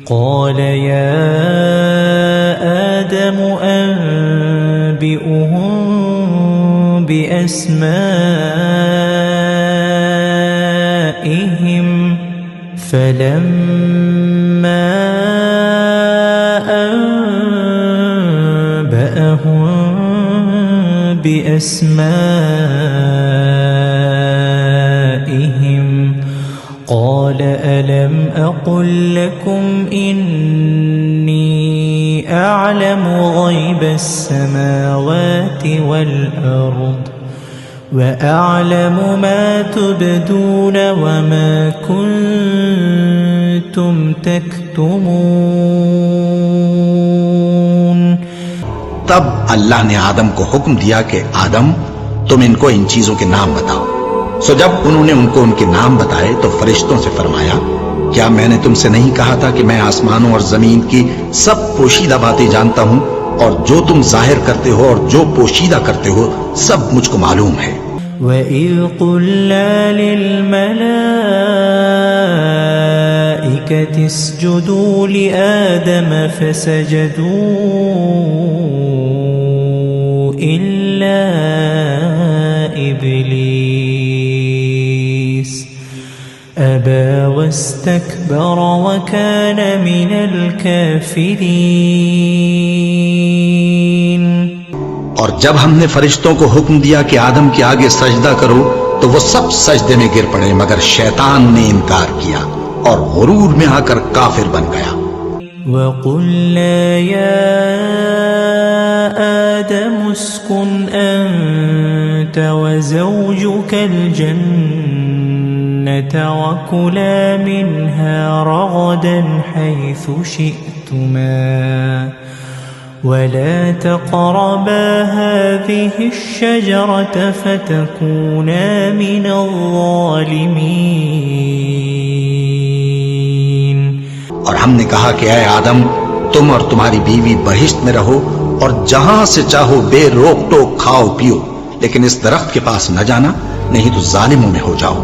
قال يا آدم أنبئهم بأسمائهم فلما أنبأهم بأسمائهم قال ألم أقل لكم إني أعلم غيب السماوات والأرض وأعلم ما تبدون وما كنتم تكتمون. تب اللہ نے آدم کو حکم دیا کہ آدم تم ان کو ان چیزوں کے نام بتاؤ. سو جب انہوں نے ان کو ان کے نام بتائے تو فرشتوں سے فرمایا کیا میں نے تم سے نہیں کہا تھا کہ میں آسمانوں اور زمین کی سب پوشیدہ باتیں جانتا ہوں اور جو تم ظاہر کرتے ہو اور جو پوشیدہ کرتے ہو سب مجھ کو معلوم ہے. وَإِذْ قُلْنَا لِلْمَلَائِكَةِ اسْجُدُوا لِآدَمَ فَسَجَدُوا إِلَّا إِبْلِيسَ أَبَى وَاسْتَكْبَرَ وَكَانَ مِنَ الْكَافِرِينَ. اور جب ہم نے فرشتوں کو حکم دیا کہ آدم کے آگے سجدہ کرو تو وہ سب سجدے میں گر پڑے مگر شیطان نے انکار کیا اور غرور میں آ کر کافر بن گیا. وَقُلْنَا يَا آدَمُ اسْكُنْ أَنْتَ وَزَوْجُكَ الْجَنَّةَ وَكُلَا مِنْهَا رَغَدًا حَيْثُ شِئْتُمَا وَلَا تَقْرَبَا هَذِهِ الشَّجَرَةَ فَتَكُونَا مِنَ الظَّالِمِينَ. اور ہم نے کہا کہ اے آدم تم اور تمہاری بیوی بہشت میں رہو اور جہاں سے چاہو بے روک ٹوک کھاؤ پیو لیکن اس درخت کے پاس نہ جانا نہیں تو ظالموں میں ہو جاؤ گے.